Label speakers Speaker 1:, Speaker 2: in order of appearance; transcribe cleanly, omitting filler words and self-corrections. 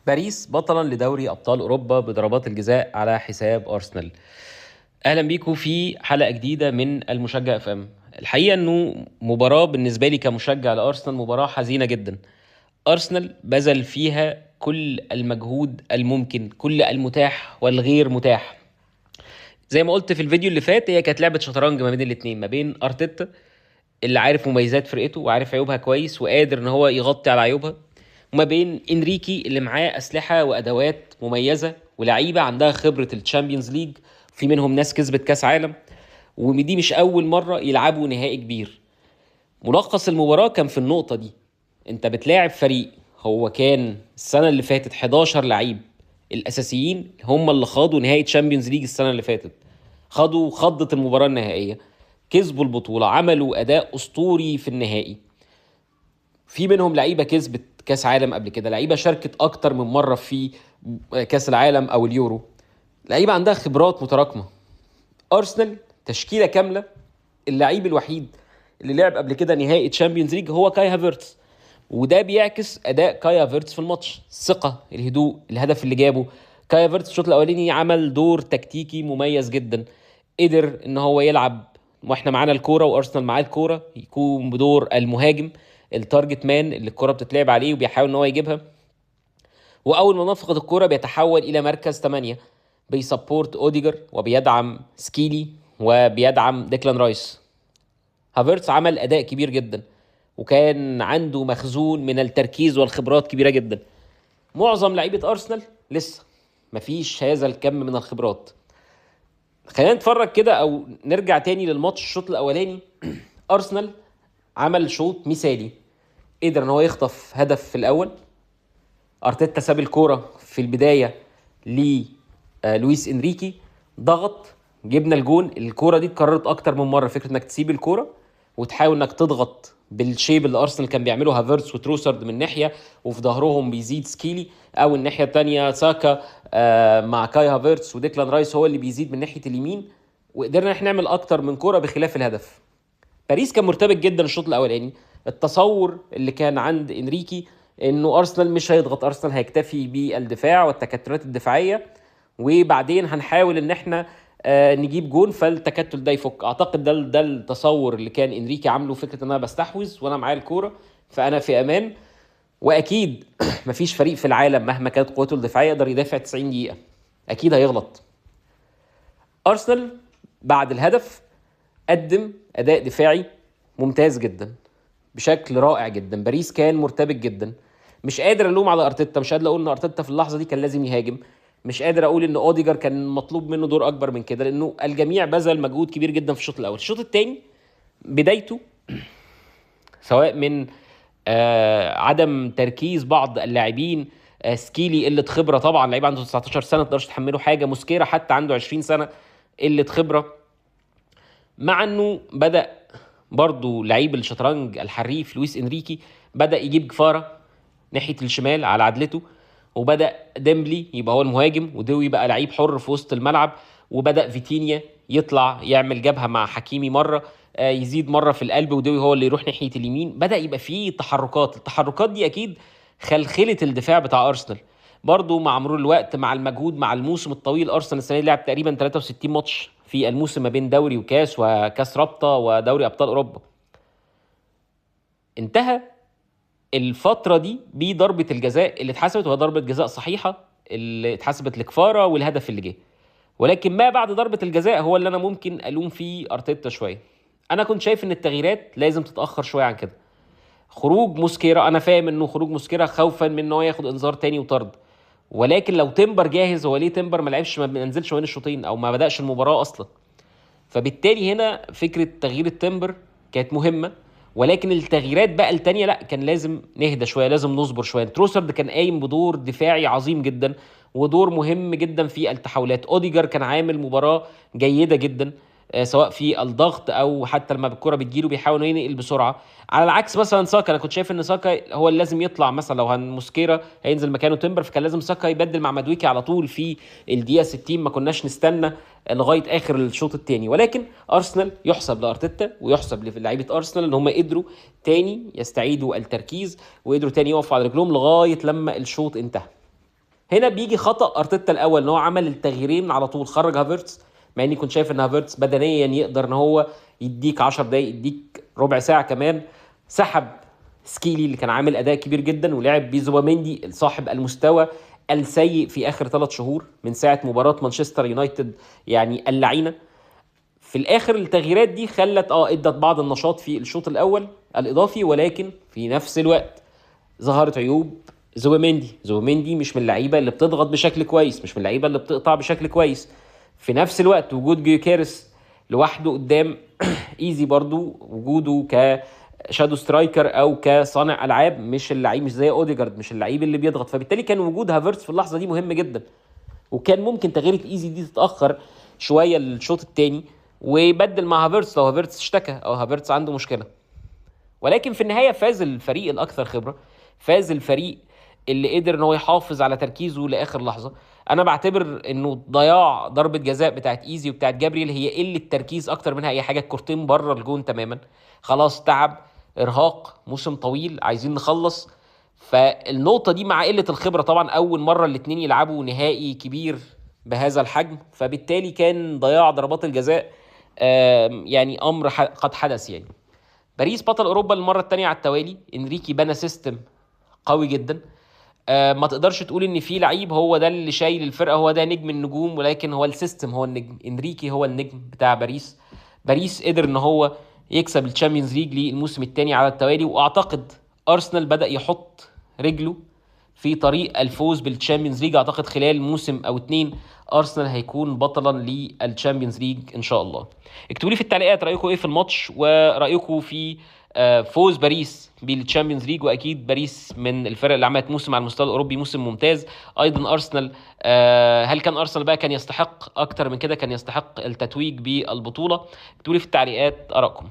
Speaker 1: باريس بطلا لدوري ابطال اوروبا بضربات الجزاء على حساب ارسنال. اهلا بيكم في حلقه جديده من المشجع اف ام. الحقيقه انه مباراه بالنسبه لي كمشجع لارسنال مباراه حزينه جدا. ارسنال بذل فيها كل المجهود الممكن، كل المتاح والغير متاح. زي ما قلت في الفيديو اللي فات، هي كانت لعبه شطرنج ما بين الاثنين، ما بين ارتيتا اللي عارف مميزات فرقته وعارف عيوبها كويس وقادر ان هو يغطي على عيوبها، وما بين انريكي اللي معاه اسلحه وادوات مميزه ولعيبه عندها خبره الشامبيونز ليج، في منهم ناس كسبت كاس عالم، ودي مش اول مره يلعبوا نهائي كبير. ملخص المباراه كان في النقطه دي. انت بتلاعب فريق هو كان السنه اللي فاتت 11 لعيب الاساسيين هم اللي خاضوا نهائي تشامبيونز ليج السنه اللي فاتت، خاضوا خضة المباراه النهائيه، كسبوا البطوله، عملوا اداء اسطوري في النهائي. في منهم لعيبه كسبت كاس عالم قبل كده، لعيبه شاركت اكتر من مره في كاس العالم او اليورو، لعيبه عندها خبرات متراكمه. ارسنال تشكيله كامله، اللعيب الوحيد اللي لعب قبل كده نهائي تشامبيونز ليج هو كاي هافرتز، وده بيعكس اداء كاي هافرتز في الماتش، الثقه، الهدوء، الهدف اللي جابه. كاي هافرتز الشوط الاولاني عمل دور تكتيكي مميز جدا، قدر ان هو يلعب واحنا معانا الكوره وارسنال معاه الكوره، يكون بدور المهاجم، التارجت مان اللي الكوره بتتلعب عليه وبيحاول ان هو يجيبها. واول ما نفقد الكوره بيتحول الى مركز 8، بيسبورت اوديجر وبيدعم سكيلي وبيدعم ديكلان رايس. هافرتس عمل اداء كبير جدا، وكان عنده مخزون من التركيز والخبرات كبيره جدا. معظم لعيبه ارسنال لسه مفيش هذا الكم من الخبرات. خلينا نتفرج كده او نرجع تاني للماتش الشوط الاولاني. ارسنال عمل شوط مثالي، قدر ان هو يخطف هدف في الاول. ارتيتا ساب الكوره في البدايه لويس انريكي، ضغط، جبنا الجون. الكوره دي اتكررت اكتر من مره، فكره انك تسيب الكوره وتحاول انك تضغط بالشيب اللي ارسنال كان بيعمله هافرتس وتروسرد من ناحيه، وفي ظهرهم بيزيد سكيلي، او الناحيه الثانيه ساكا مع كاي هافرتس وديكلان رايس هو اللي بيزيد من ناحيه اليمين. وقدرنا احنا نعمل اكتر من كوره بخلاف الهدف. باريس كان مرتبك جدا الشوط الاولاني. التصور اللي كان عند انريكي انه ارسنال مش هيضغط، ارسنال هيكتفي بالدفاع والتكتلات الدفاعيه، وبعدين هنحاول ان احنا نجيب جون فالتكتل ده يفك. اعتقد ده التصور اللي كان انريكي عامله، فكره ان انا بستحوذ وانا معايا الكوره فانا في امان. واكيد مفيش فريق في العالم مهما كانت قوته الدفاعيه يقدر يدافع 90 دقيقه، اكيد هيغلط. ارسنال بعد الهدف قدم اداء دفاعي ممتاز جدا بشكل رائع جدا. باريس كان مرتبك جدا. مش قادر الوم على ارتيتا، مش قادر اقول ان ارتيتا في اللحظه دي كان لازم يهاجم، مش قادر اقول ان اوديجر كان مطلوب منه دور اكبر من كده، لانه الجميع بذل مجهود كبير جدا في الشوط الاول. الشوط الثاني بدايته سواء من عدم تركيز بعض اللاعبين، سكيلي قله خبره، طبعا لعيب عنده 19 سنه ما تقدرش تحمله حاجه، موسكيرا حتى عنده 20 سنه قله خبره، مع انه بدا برضو لعيب الشطرنج الحريف لويس انريكي بدا يجيب جفاره ناحيه الشمال على عدلته، وبدا ديمبلي يبقى هو المهاجم ودوي بقى لعيب حر في وسط الملعب، وبدا فيتينيا يطلع يعمل جبهه مع حكيمي مره، يزيد مره في القلب ودوي هو اللي يروح ناحيه اليمين. بدا يبقى فيه تحركات، التحركات دي اكيد خلخلت الدفاع بتاع ارسنال. برضو مع مرور الوقت، مع المجهود، مع الموسم الطويل، ارسنال السنه دي لعب تقريبا 63 ماتش في الموسم ما بين دوري وكاس وكاس رابطه ودوري ابطال اوروبا. انتهى الفتره دي بضربه الجزاء اللي اتحسبت، وهي ضربه جزاء صحيحه اللي اتحسبت لكفاره والهدف اللي جه. ولكن ما بعد ضربه الجزاء هو اللي انا ممكن الوم فيه ارتيتا شويه. انا كنت شايف ان التغييرات لازم تتاخر شويه عن كده. خروج موسكيرا، انا فاهم انه خروج موسكيرا خوفا من ان هو ياخد انذار تاني وطرد، ولكن لو تمبر جاهز، هو ليه تمبر ما لعبش، ما نزلش ما بين الشوطين او ما بداش المباراه اصلا؟ فبالتالي هنا فكره تغيير التمبر كانت مهمه. ولكن التغييرات بقى التانية لا، كان لازم نهدى شويه، لازم نصبر شويه. تروسرد كان قايم بدور دفاعي عظيم جدا ودور مهم جدا في التحولات. اوديجر كان عامل مباراه جيده جدا، سواء في الضغط او حتى لما الكره بتجيله بيحاول ينقل بسرعه، على العكس مثلا ساكا. انا كنت شايف ان ساكا هو اللي لازم يطلع، مثلا لو موسكيرا هينزل مكانه تمبر فكان لازم ساكا يبدل مع مدويكي على طول في الدقيقه 60، ما كناش نستنى لغايه اخر الشوط الثاني. ولكن ارسنال يحسب لارتيتا ويحسب للاعيبه ارسنال ان هم قدروا تاني يستعيدوا التركيز، وقدروا تاني يقفوا على رجلهم لغايه لما الشوط انتهى. هنا بيجي خطا ارتيتا الاول ان هو عمل التغييرين على طول، خرج هافرتس، مع اني كنت شايف ان هافرتس بدنيا يقدر ان هو يديك 10 دقايق، يديك ربع ساعه كمان. سحب سكيلي اللي كان عامل اداء كبير جدا، ولعب بزوباميندي صاحب المستوى السيء في اخر 3 شهور من ساعه مباراه مانشستر يونايتد، يعني اللعينه. في الاخر التغييرات دي خلت ادت بعض النشاط في الشوط الاول الاضافي، ولكن في نفس الوقت ظهرت عيوب زوبيميندي مش من اللعيبه اللي بتضغط بشكل كويس، مش من اللعيبه اللي بتقطع بشكل كويس. في نفس الوقت وجود جيوكيرس لوحده قدام ايزي برضو وجوده كشادو سترايكر او كصانع العاب، مش اللعيب، مش زي اوديجارد، مش اللعيب اللي بيضغط. فبالتالي كان وجود هافرتس في اللحظه دي مهم جدا، وكان ممكن تغيير ايزي دي تتاخر شويه الشوط الثاني ويبدل مع هافرتس لو هافرتس اشتكى او هافرتس عنده مشكله. ولكن في النهايه فاز الفريق الاكثر خبره، فاز الفريق اللي قدر ان هو يحافظ على تركيزه لاخر لحظه. انا بعتبر انه ضياع ضربه جزاء بتاعت ايزي وبتاعت جابريل هي قله تركيز اكتر منها اي حاجه، الكورتين بره الجون تماما، خلاص تعب، ارهاق، موسم طويل، عايزين نخلص. فالنقطه دي مع قله الخبره طبعا، اول مره الاثنين يلعبوا نهائي كبير بهذا الحجم، فبالتالي كان ضياع ضربات الجزاء يعني امر قد حدث يعني. باريس بطل اوروبا للمره الثانيه على التوالي، انريكي بنى سيستم قوي جدا. ما تقدرش تقول ان في لعيب هو ده اللي شايل الفرقه، هو ده نجم النجوم، ولكن هو السيستم هو النجم. انريكي هو النجم بتاع باريس. باريس قدر ان هو يكسب الشامبيونز ليج للموسم الثاني على التوالي، واعتقد ارسنال بدا يحط رجله في طريق الفوز بالتشامبيونز ليج. اعتقد خلال موسم او اتنين ارسنال هيكون بطلا للتشامبيونز ليج ان شاء الله. اكتبوا لي في التعليقات رايكم ايه في الماتش، ورايكم في فوز باريس بالتشامبيونز ليج. واكيد باريس من الفرق اللي عملت موسم على المستوى الاوروبي موسم ممتاز. ايضا ارسنال، هل كان ارسنال بقى كان يستحق اكتر من كده، كان يستحق التتويج بالبطوله؟ اكتبوا لي في التعليقات ارائكم.